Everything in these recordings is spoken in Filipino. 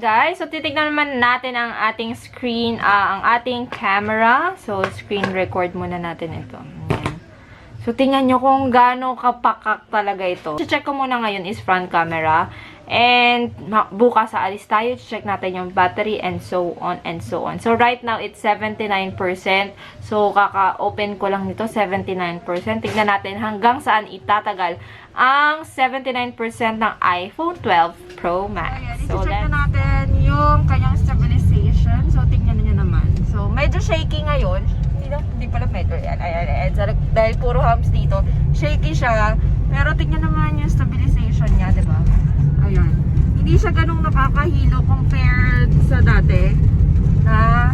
guys, so titignan naman natin ang ating screen, ang ating camera. So, screen record muna natin ito. Ayan. So, tingnan nyo kung gaano kapakak talaga ito. Check ko muna ngayon is front camera. And, bukas sa alis tayo, check natin yung battery and so on and so on. So, right now, it's 79%. So, kaka-open ko lang nito, 79%. Tignan natin hanggang saan itatagal ang 79% ng iPhone 12 Pro Max. Ayan, so, check na natin yung kanyang stabilization. So, tignan nyo naman. So, medyo shaky ngayon. Hindi pala medyo. Ayan. Dahil puro hams dito. Shaky siya. Pero tignan naman yung stabilization niya, diba? Ayan. Hindi siya ganung nakakahilo compared sa dati na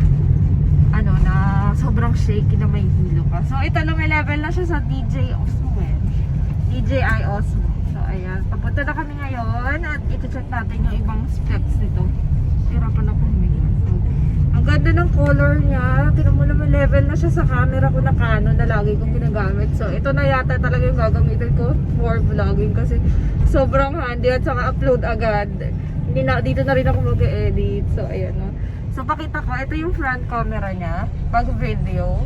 na sobrang shaky na may hilo ka. So, ito level na siya sa DJI Osmo. DJI Osmo. So, ayan. Papunta na kami ngayon at ito-check natin yung ibang specs nito. Hirapan ako huminga. So, ang ganda ng color niya. Tignan mo naman level na siya sa camera ko na Canon na lagi kong ginagamit. So, ito na yata talaga yung gagamitin ko for vlogging kasi sobrang handy at saka upload agad. Dito na rin ako mag-edit. So, ayan no. So, pakita ko. Ito yung front camera niya. Pag video.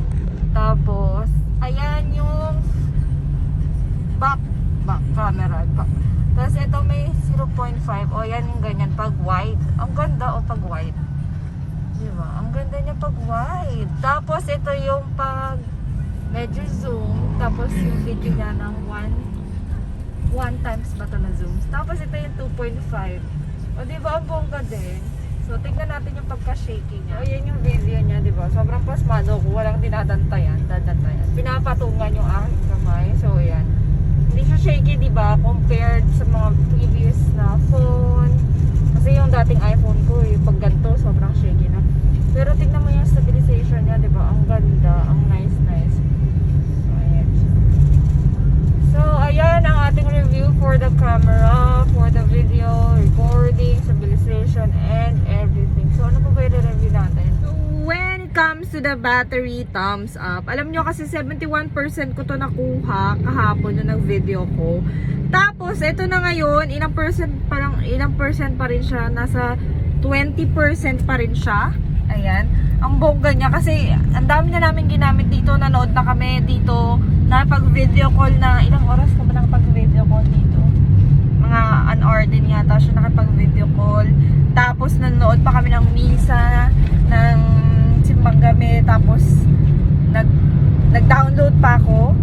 Tapos, ayan yung back camera. Tapos, ito may 0.5. O, yan yung ganyan. Pag wide. Ang ganda o pag wide. Diba? Ang ganda niya pag wide. Tapos, ito yung pag medyo zoom. Tapos, yung video niya ng 1 times ba ito na zoom. Tapos, ito yung 2.5. O, diba? Ang bongga din. So, tignan natin yung pagka-shaky niya. O, yan yung video niya, diba? Sobrang pasmado ko. Walang dinadantayan. Pinapatungan yung aking kamay. So, yan. Hindi siya shaky, diba? Compared sa mga previous na phone. Kasi yung dating iPhone ko, pag ganito, sobrang shaky na. Pero tignan mo yung stabilization niya, diba? Ang ganda. Ang nice. So, ayan. So, ayan ang ating review for the camera, for the video, recording, stabilization, and everything. So, ano po ba yung review natin? So, when it comes to the battery, thumbs up. Alam nyo kasi 71% ko to nakuha kahapon nung nag-video ko. Tapos, ito na ngayon, ilang percent pa rin siya, nasa 20% pa rin siya. Ayan. Ang bongga niya kasi ang dami na namin ginamit dito. Nanood na kami dito. Nakapag-video call na. Ilang oras ka ba nakapag-video call dito? Mga an hour din yata siya nakapag-video call. Tapos nanood pa kami ng misa, ng simbang gabi. Tapos nag-download pa ako.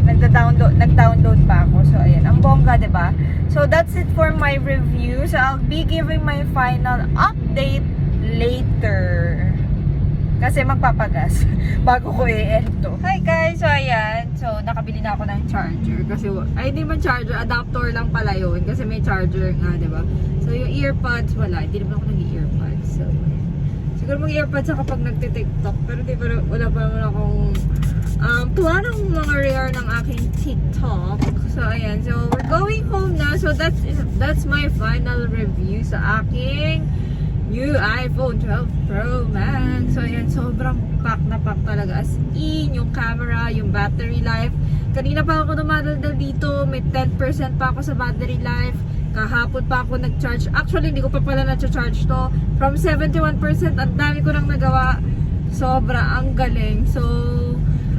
Nag-download pa ako. So, ayan. Ang bongga, diba? So, that's it for my review. So, I'll be giving my final update later. Kasi magpapagas bago ko i-end to. Hi guys! So, ayan. So, nakabili na ako ng charger. Kasi, ay, hindi man charger. Adapter lang pala yun. Kasi may charger nga, diba? So, yung earpods, wala. Hindi naman ako nag-earpods. So, ayan. Siguro mag-earpods ako kapag nagtitiktok. Pero wala pa naman akong planong mga rare ng aking TikTok. So, ayan. So, we're going home now. So, that's my final review sa aking new iPhone 12 Pro Max. So, ayan. Sobrang pack na pack talaga. As in, yung camera, yung battery life. Kanina pa ako dumadaldal dito. May 10% pa ako sa battery life. Kahapon pa ako nag-charge. Actually, hindi ko pa pala na-charge to. From 71%, ang dami ko nang nagawa. Sobra, ang galing. So,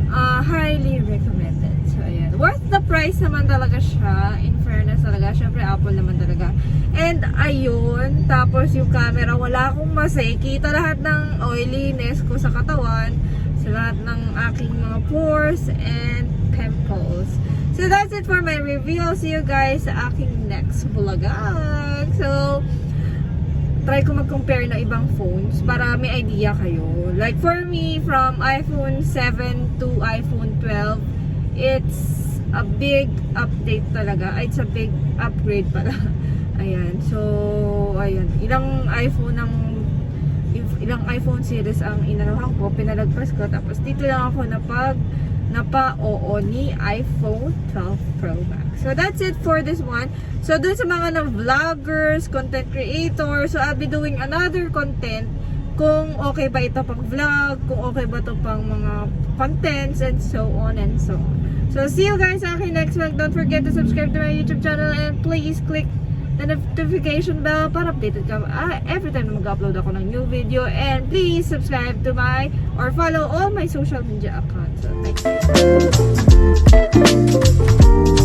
highly recommended. So, ayan. Worth the price naman talaga siya. In fairness talaga. Syempre, Apple naman talaga. And, ayun. Tapos, yung camera, wala akong masay. Kita lahat ng oiliness ko sa katawan. Sa lahat ng aking mga pores and pimples. So, that's it for my review. I'll see you guys sa aking next vlog. So, try ko mag-compare na ibang phones para may idea kayo. Like for me, from iPhone 7 to iPhone 12, it's a big update talaga. It's a big upgrade pala. Ayan. So, ayan. Ilang iPhone series ang inanuhan ko, pinalagpas ko. Tapos dito lang ako napa-oo ni iPhone 12 Pro Max. So, that's it for this one. So, dun sa mga vloggers, content creators, so I'll be doing another content kung okay ba ito pang vlog, kung okay ba ito pang mga contents, and so on and so on. So, see you guys sa aking next vlog. Don't forget to subscribe to my YouTube channel and please click the notification bell para updated ka every time na mag-upload ako ng new video. And please subscribe to my or follow all my social media accounts. So, thank you.